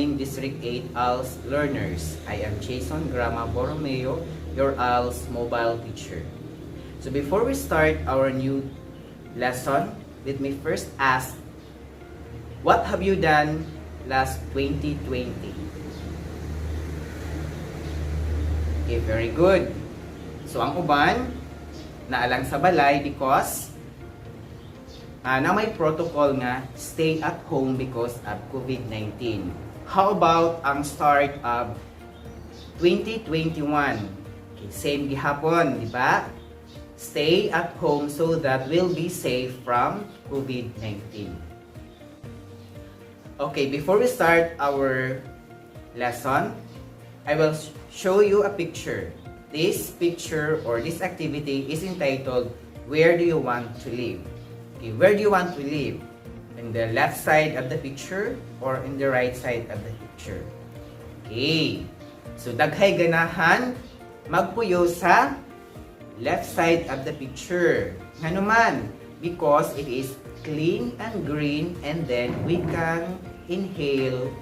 morning, District 8 ALS learners. I am Jason Grama Borromeo, your ALS mobile teacher. So before we start our new lesson, let me first ask, what have you done last 2020? Okay, very good. So ang uban, naalang sa balay because na may protocol nga stay at home because of COVID-19. How about ang start of 2021? Okay, same gihapon, di ba? Stay at home so that we'll be safe from COVID-19. Okay, before we start our lesson, I will show you a picture. This picture or this activity is entitled, Where Do You Want to Live? Okay, where do you want to live? In the left side of the picture or in the right side of the picture? Okay. So, daghay ganahan magpuyo sa left side of the picture. Nga naman, because it is clean and green and then we can inhale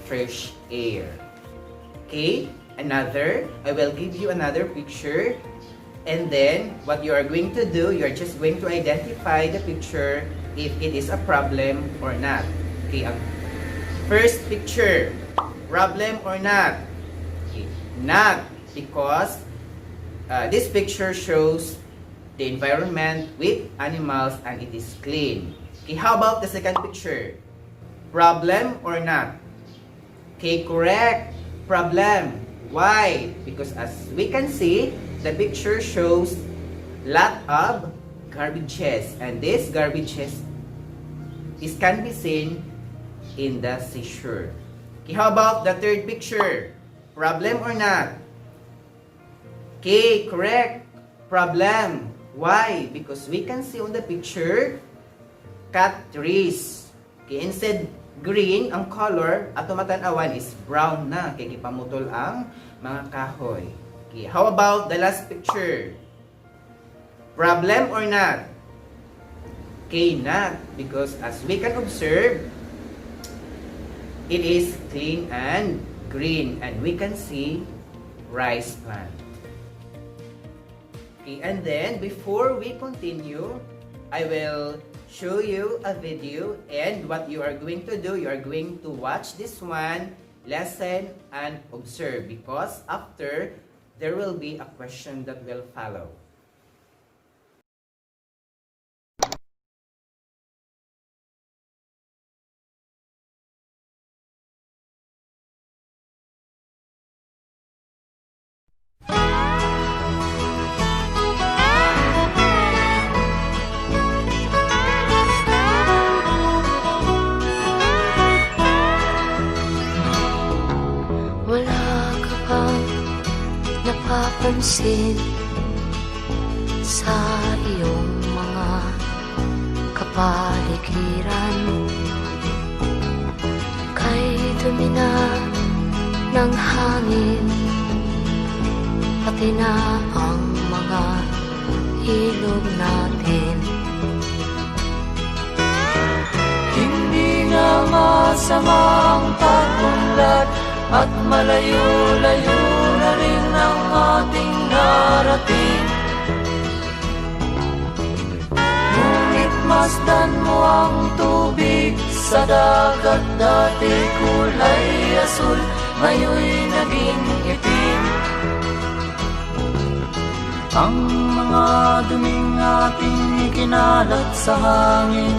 fresh air. Okay? I will give you another picture. And then, what you are going to do, you are just going to identify the picture if it is a problem or not. Okay, ang first picture, problem or not? Okay, not, because this picture shows the environment with animals and it is clean. Okay, how about the second picture? Problem or not? Okay, correct. Problem. Why? Because as we can see, the picture shows lot of garbages, and this garbages can be seen in the seashore. Okay, how about the third picture? Problem or not? Okay, correct. Problem. Why? Because we can see on the picture cut trees. Okay, instead green ang color, ato matanawan is brown na kay gipamutol ang mga kahoy. Okay, how about the last picture? Problem or not? Okay, not. Because as we can observe, it is clean and green. And we can see rice plant. Okay, and then before we continue, I will show you a video. And what you are going to do, you are going to watch this one, listen, and observe. Because after, there will be a question that will follow. Napapansin sa iyong mga kapaligiran, kay dumi na ng hangin, pati na ang mga ilog natin. Hindi na masamang pag-unlad at malayo-layo na rin ang ating narating. Ngunit masdan mo ang tubig sa dagat, dati kulay asul, ngayon'y naging itim. Ang mga duming ating ikinalat sa hangin,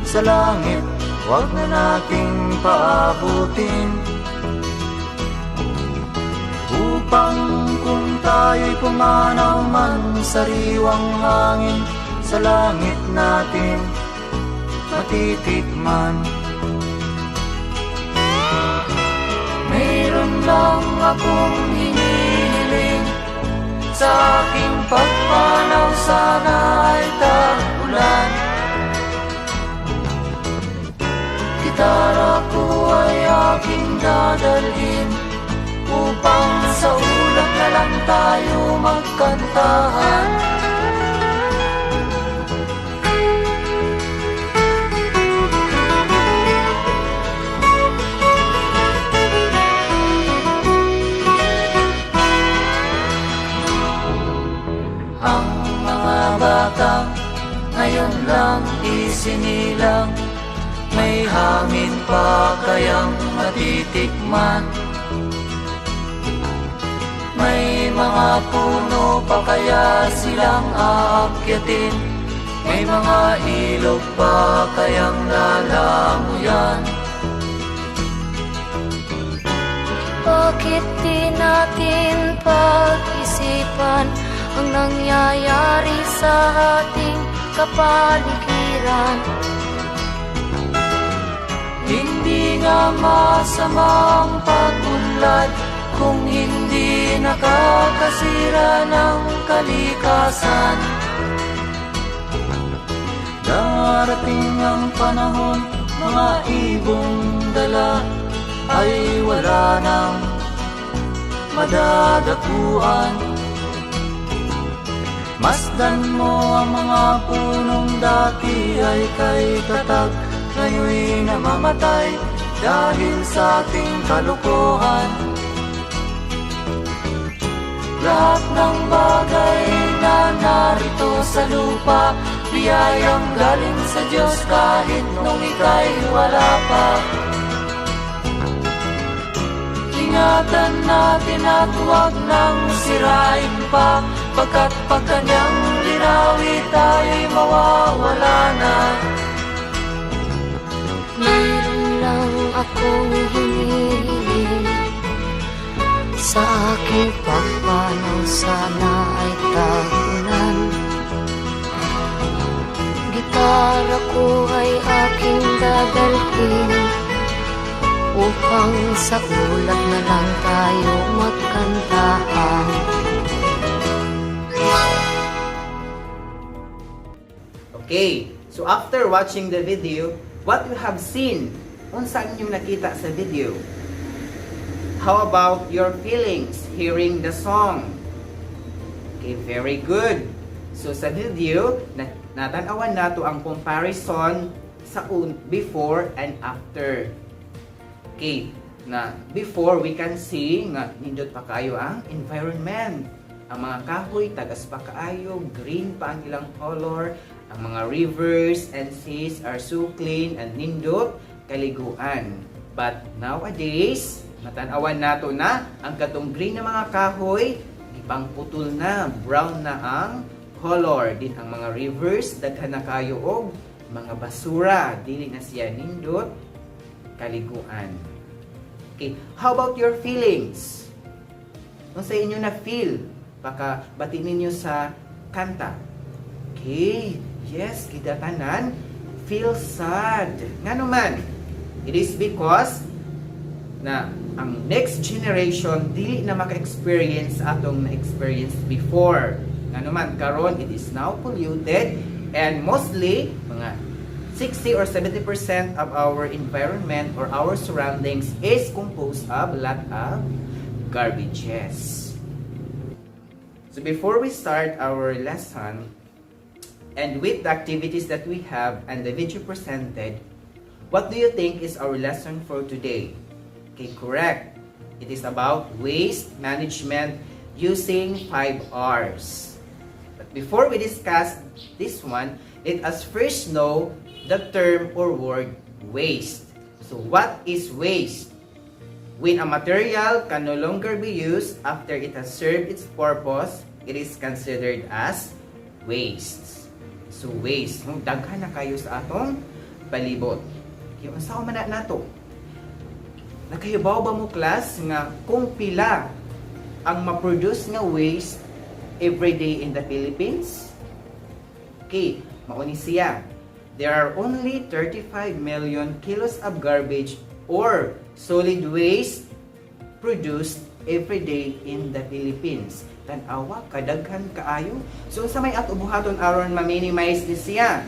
sa langit, huwag na nating paabutin. Upang kung tayo'y pumanaw man sa riwang hangin, sa langit natin matitikman. Mayroon lang akong hinihiling, sa aking pagpanaw sana ay tag-ulan. Gitara ko ay aking dadalhin, upang sa ulap na lang tayo magkantahan. batang ngayon lang isinilang, may hangin pa kayang matitikman, may mga puno pa kaya silang aakyatin, may mga ilog pa kayang lalanguyan. Bakit di natin pag-isipan ang nangyayari sa ating kapaligiran? Hindi nga masamang pag-unlad kung hindi nakakasira ng kalikasan. Darating ang panahon, mga ibong dala ay wala nang madadapuan. Masdan mo ang mga punong dati ay kay tatag, ngayon'y namamatay dahil sa ating kalukuhan. Lahat ng bagay na narito sa lupa, biyayang galing sa Diyos kahit nung ika'y wala pa. Ingatan natin at huwag nang sirain pa, pagkat pag kanyang linawi tayo'y mawawala na. Meron lang akong hinihiling, sa aking pagpanaw sana ay tagulan. Gitara ko ay aking dadalhin, upang sa ulap na lang tayo magkantahan. Okay, so after watching the video, what you have seen? Unsa inyong nakita sa video? How about your feelings hearing the song? Okay, very good. So sa video, natanawan nato ang comparison sa before and after. Okay, na before we can see nga nindot pa kayo ang environment. Ang mga kahoy tagas pa kaayo, green pa ang ilang color. Ang mga rivers and seas are so clean and nindot kaliguan. But nowadays, matanawan nato na ang katong green na mga kahoy, ibang putol na, brown na ang color. Din ang mga rivers, daghan na kayo og mga basura, dili na siya nindot kaliguan. Okay, how about your feelings? Kung sa inyo na feel, baka batiin ninyo sa kanta. Okay, yes, kidatanan, feel sad. Nga naman, it is because na ang next generation dili na maka-experience atong na-experience before. Nga naman, karon it is now polluted and mostly mga 60 or 70% of our environment or our surroundings is composed of a lot of garbages. So before we start our lesson, and with the activities that we have and the video presented, what do you think is our lesson for today? Okay, correct. It is about waste management using 5R's. But before we discuss this one, let us first know the term or word waste. So what is waste? When a material can no longer be used after it has served its purpose, it is considered as waste. So waste, daghan na kayo sa atong palibot. Kaya unsa man nato? Nakahibaw ba mo class nga kung pila ang ma-produce nga waste every day in the Philippines? Okay, mauni siya. There are only 35 million kilos of garbage or solid waste produced every day in the Philippines. Tanawa, kadaghan kaayo. So, sa may atubuhaton aron ma-minimize ni siya.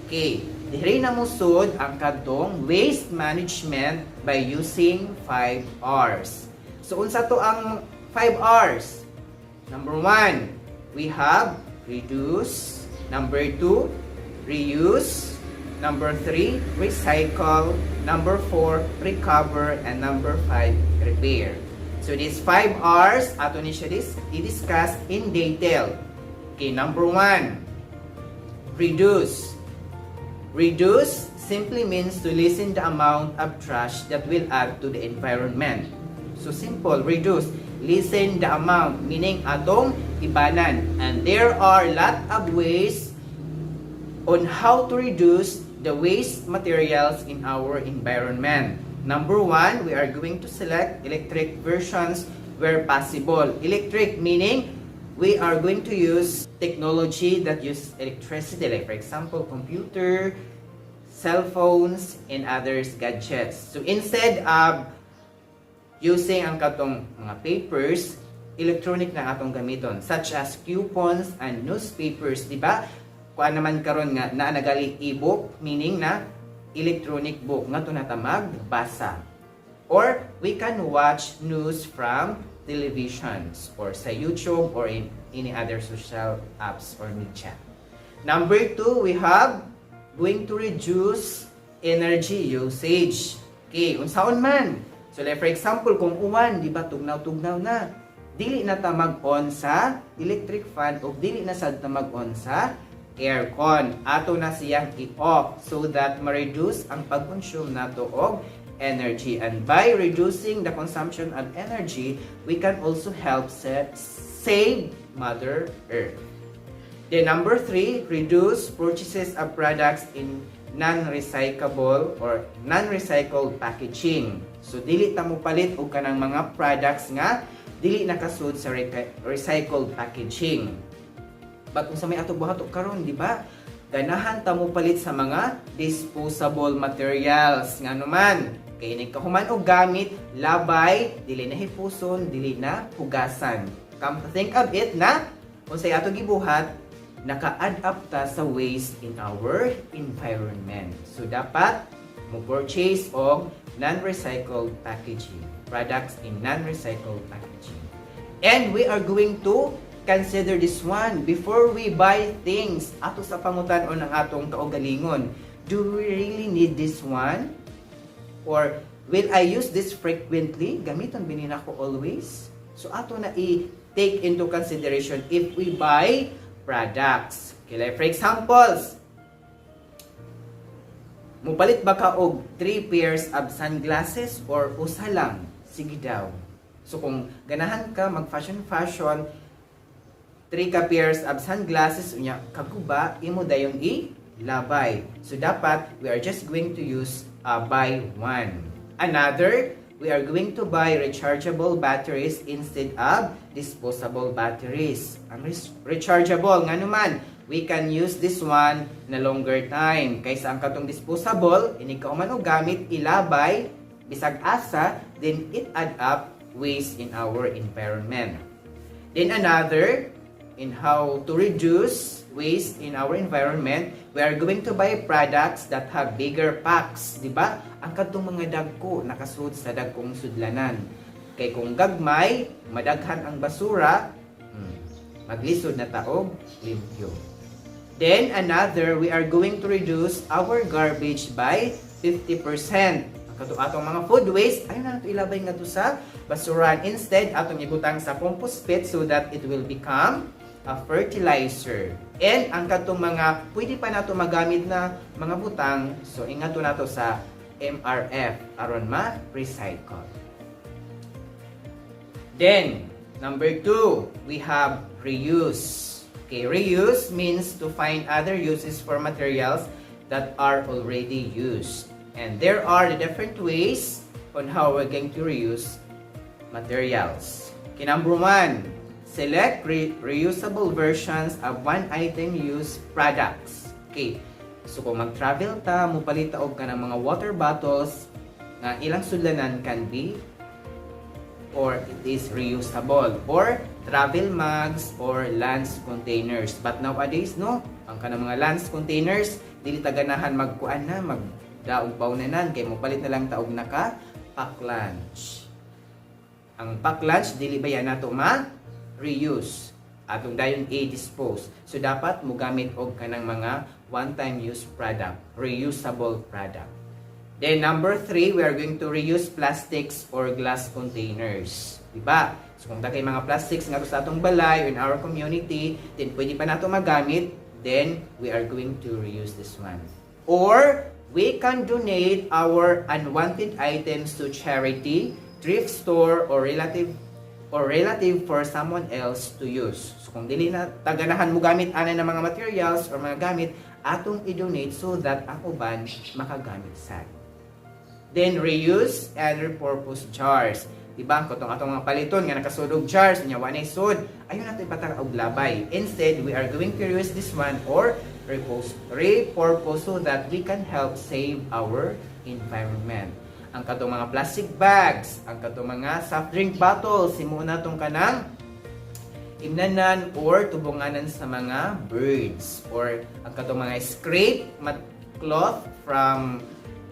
Okay, diri na musod ang kadtong waste management by using 5R's. So, unsa to ang 5R's? Number 1, we have reduce. Number 2, reuse. Number 3, recycle. Number 4, recover. And number 5, repair. So these 5R's, ato ni siya i-discuss in detail. Okay, number 1, reduce. Reduce simply means to lessen the amount of trash that will add to the environment. So simple, reduce. Lessen the amount, meaning atong ibanan. And there are a lot of ways on how to reduce the waste materials in our environment. Number 1, we are going to select electric versions where possible. Electric meaning we are going to use technology that use electricity, like for example, computer, cell phones, and others gadgets. So instead of using ang katong mga papers, electronic na atong gamiton, such as coupons and newspapers, di ba? Kuan naman karon nga na nagali e-book, meaning na electronic book nga tunatamag basa. Or we can watch news from televisions or sa YouTube or in any other social apps or media. Number 2, we have going to reduce energy usage. Okay, unsaon man. So like for example, kung uwan, di ba tugnaw-tugnaw na, dili na ta mag-on sa electric fan o dili na sad ta mag-on sa aircon. Ato na siyang i-off so that ma-reduce ang pag-consume nato og energy. And by reducing the consumption of energy, we can also help save Mother Earth. Then number 3, reduce purchases of products in non-recyclable or non-recycled packaging. So dili ta mo palit og kanang mga products nga dili nakasud sa recycled packaging. But kung sa may ato buhato karon, di ba? Ganahan ta mo palit sa mga disposable materials nga naman. Kay nagkahuman og gamit, labay, dili na hipuson, dili na hugasan. Come to think of it na kung sa ato gibuhat, naka-add up ta sa waste in our environment. So dapat mo purchase og non-recycled packaging, products in non-recycled packaging. And we are going to consider this one before we buy things. Ato sa pangutan-on ng atong kaugalingon. Do we really need this one? Or will I use this frequently? Gamiton binin ako always? So ato na i-take into consideration if we buy products. Okay, like for examples, mupalit ba ka og 3 pairs of sunglasses or usa lang? Sige daw. So kung ganahan ka mag-fashion, 3 ka pairs of sunglasses, unya kaguba, imo dayon ilabay. So dapat, we are just going to use buy one. Another, we are going to buy rechargeable batteries instead of disposable batteries. Ang rechargeable, nga naman, we can use this one na longer time. Kaysa ang katong disposable, ini ka man og gamit, ilabay, bisag asa, then it add up waste in our environment. Then another, in how to reduce waste in our environment, we are going to buy products that have bigger packs, di ba? Ang katong mga dagko nakasud sa dagkong sudlanan. Kay kung gagmay, madaghan ang basura, maglisod na taog limpyo. Then another, we are going to reduce our garbage by 50%. Ang katong atong mga food waste, ayun na nato ilabay nga to sa basuran. Instead, atong ibutang sa compost pit so that it will become a fertilizer. And ang katong mga pwede pa nato magamit na mga butang, so ingato nato sa MRF aron ma-recycle. Then, number 2, we have reuse. Okay, reuse means to find other uses for materials that are already used. And there are the different ways on how we're going to reuse materials. Okay, number 1, select reusable versions of one-item use products. Okay, so kung mag-travel ta, mupalit ta og ka ng mga water bottles na ilang sudlanan can be or it is reusable, or travel mugs or lunch containers. But nowadays, no, ang kanang mga lunch containers, dili ta ganahan magkuan na, magdaog paunanan, kay mupalit na lang taog naka pack lunch. Ang pack lunch, dili ba yan nato reuse atong dayon i-dispose. So dapat mo gamit og kanang mga one-time use product, reusable product. Then number 3, we are going to reuse plastics or glass containers. Diba? So kung dagay mga plastics nga sa atong balay or in our community, then pwede pa nato magamit, then we are going to reuse this one. Or we can donate our unwanted items to charity, thrift store, or relative for someone else to use. So kung dili na taganahan mo gamit ana ng mga materials or mga gamit, atong i-donate so that ang uban makagamit sad. Then reuse and repurpose jars. Diba? Kung atong mga paliton nga nakasudog jars, nya wanay sud, ayun nato ipatag og labay. Instead, we are going to reuse this one or repurpose so that we can help save our environment. Ang katong mga plastic bags, ang katong mga soft drink bottles, himo na tong kanang imnanan or tubunganan sa mga birds, or ang katong mga scrape cloth from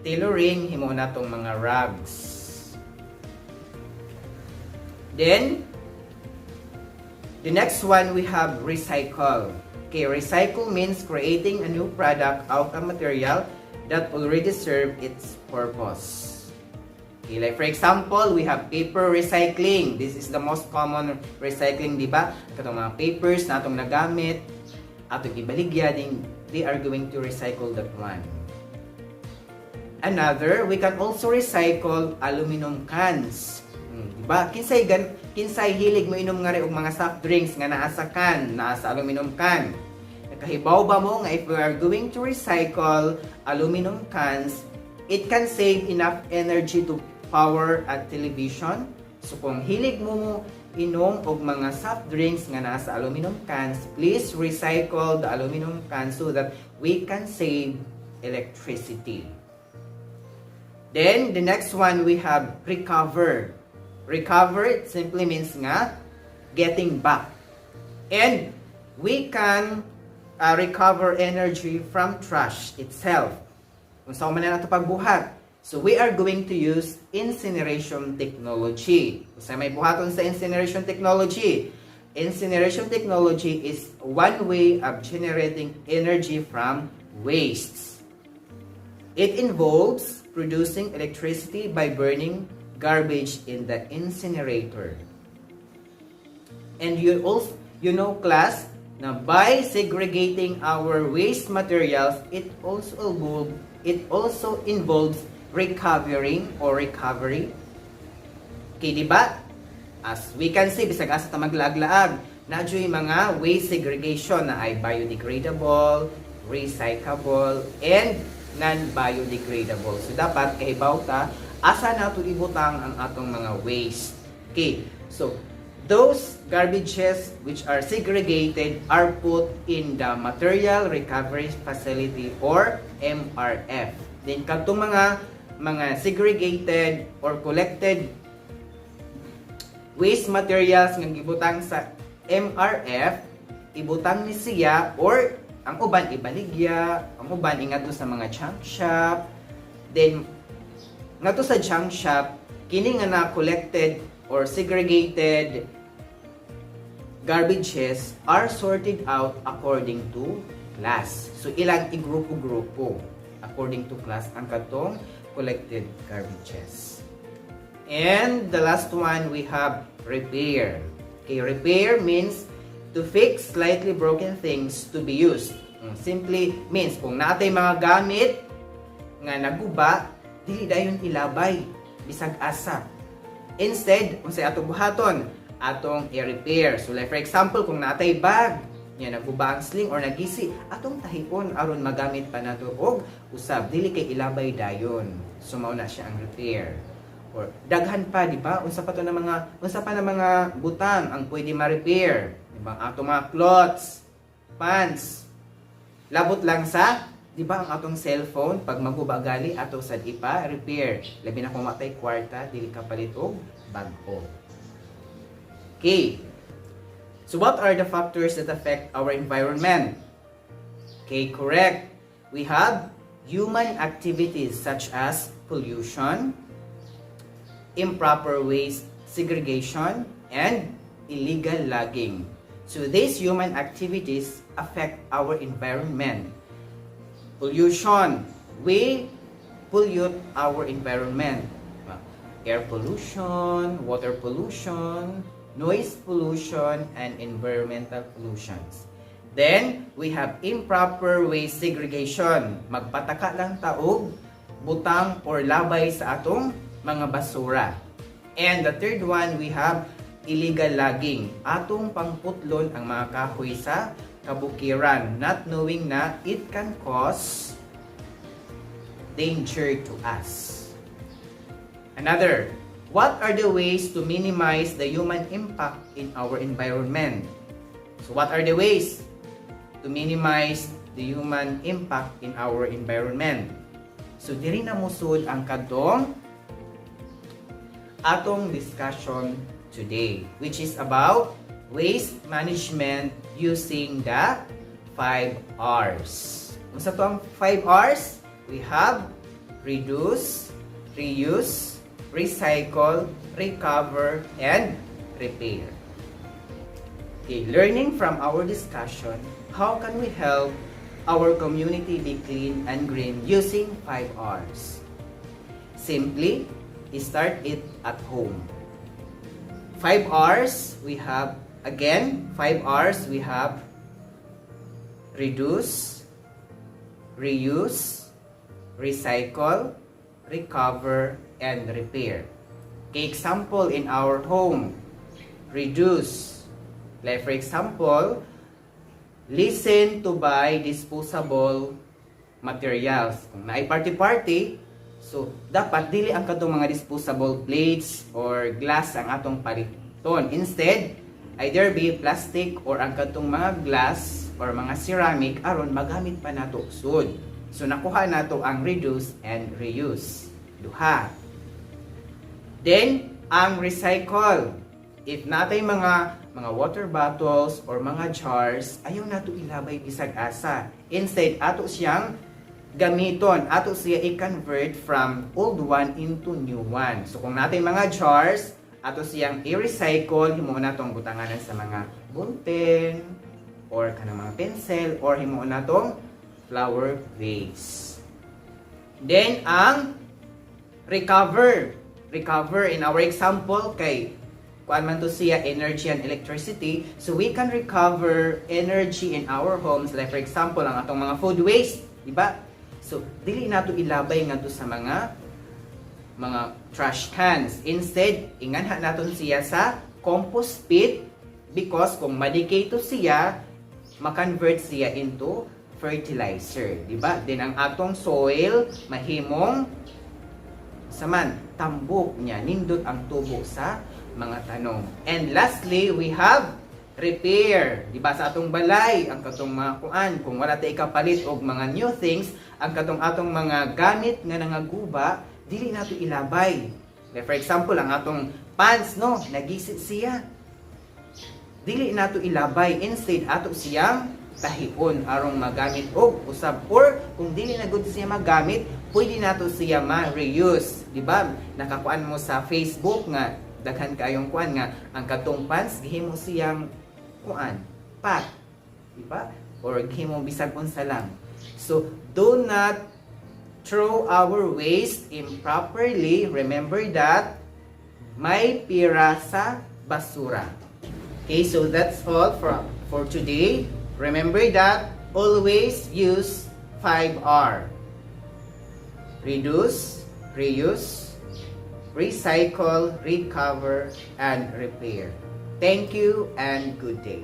tailoring, himo na tong mga rugs. Then the next one we have recycle. Okay, recycle means creating a new product out of material that already serve its purpose. Okay, like for example, we have paper recycling. This is the most common recycling, di ba? Katong mga papers na atong nagamit, atong ibaligya, din they are going to recycle that one. Another, we can also recycle aluminum cans. Diba? Kinsay hilig mo inom nga rin og mga soft drinks nga naa sa can, naa sa aluminum can. Nakahibaw ba mo nga if we are going to recycle aluminum cans, it can save enough energy to power a television. So kung hilig mo inom og mga soft drinks nga naa sa aluminum cans, please recycle the aluminum cans so that we can save electricity. Then the next one we have recover. Recover, it simply means nga getting back. And we can recover energy from trash itself. Kung saan man na ito pagbuhat. So we are going to use incineration technology. Kung saan may buhaton sa incineration technology. Incineration technology is one way of generating energy from wastes. It involves producing electricity by burning garbage in the incinerator. And you know class, na by segregating our waste materials, it also involves recovery. Okay, di ba? As we can see, bisag asa ta maglaag-laag, nadyo'y mga waste segregation na ay biodegradable, recyclable, and non-biodegradable. So dapat kahibaw ta asa nato ibutang ang atong mga waste. Okay, so those garbages which are segregated are put in the Material Recovery Facility or MRF. Then kadtong mga segregated or collected waste materials nga gibutang sa MRF, ibutang ni siya or ang uban ibaligya, ang uban ingadto sa mga junk shop. Then ngadto sa junk shop, kini nga na collected or segregated garbages are sorted out according to class. So ilang igrupo-grupo according to class ang katong collected garbages. And the last one we have repair. Okay, repair means to fix slightly broken things to be used. Simply means kung natay mga gamit nga naguba, dili dayon ilabay bisag asa. Instead, kung sa atong buhaton, atong i-repair. So like for example, kung natay bag, nya naguba ang sling or nagisi, atong tahion aron magamit pa nato og usab, dili kay ilabay dayon. So mao na siya ang repair. Or daghan pa, di ba? Unsa pa na mga butang ang pwede ma-repair, di ba? Atong mga clothes, pants. Labot lang sa, di ba, ang atong cellphone pag maguba gali ato sad ipa repair. Labi na kung matay kwarta, dili ka palit og bag-o. Okay. So what are the factors that affect our environment? Okay, correct. We have human activities such as pollution, improper waste segregation, and illegal logging. So these human activities affect our environment. Pollution, we pollute our environment. Air pollution, water pollution, noise pollution, and environmental pollutions. Then, we have improper waste segregation. Magpataka lang taog, butang, or labay sa atong mga basura. And the third one, we have illegal logging. Atong pangputlon ang mga kahoy sa kabukiran, not knowing na it can cause danger to us. Another, what are the ways to minimize the human impact in our environment? So what are the ways to minimize the human impact in our environment? So diri na musud ang kadtong atong discussion today, which is about waste management using the 5R's. Unsa to ang 5R's? We have reduce, reuse, recycle, recover, and repair. Okay, learning from our discussion, how can we help our community be clean and green using 5R's? Simply, start it at home. 5R's, we have, again, 5R's, we have reduce, reuse, recycle, recover, and repair. Okay, example in our home, reduce. Like for example, listen to buy disposable materials. Kung naay party-party, so dapat dili ang katong mga disposable plates or glass ang atong paliton. Instead, either be plastic or ang katong mga glass or mga ceramic aron magamit pa nato sud. So nakuha nato ang reduce and reuse. Duha. Then, ang recycle. If natay mga water bottles or mga jars, ayaw nato ilabay bisag asa. Instead, ato siyang gamiton, ato siya i-convert from old one into new one. So kung natay mga jars, ato siyang i-recycle, himuon natong butanganan sa mga bunten or kanang mga pencil or himuon natong flower vase. Then ang recover in our example kay kuan man to siya energy and electricity, so we can recover energy in our homes. Like for example, ang atong mga food waste, di ba? So dili nato ilabay ngadto sa mga trash cans. Instead, inganha naton siya sa compost pit because kung ma-decay to siya, ma-convert siya into fertilizer, di ba? Then ang atong soil mahimong saman tambok niya, nindot ang tubo sa mga tanong. And lastly, we have repair. Di ba sa atong balay, ang katong mga kuan, kung wala tay kapalit og mga new things, ang katong atong mga gamit nga nangaguba, dili nato ilabay. Like for example, ang atong pants, no, nagisit siya. Dili nato ilabay, instead ato siyang tahion arong magamit og usab, or kung dili na gud siya magamit, pwede nato siya ma-reuse. Di ba? Nakakuan mo sa Facebook nga daghan kayong kuan nga ang katong pants gihimo siyang kuan pat, di ba? Or gihimo bisag unsa lang. So do not throw our waste improperly. Remember that may pira sa basura. Okay, so that's all for today. Remember that always use 5R. Reduce, reuse, recycle, recover, and repair. Thank you and good day.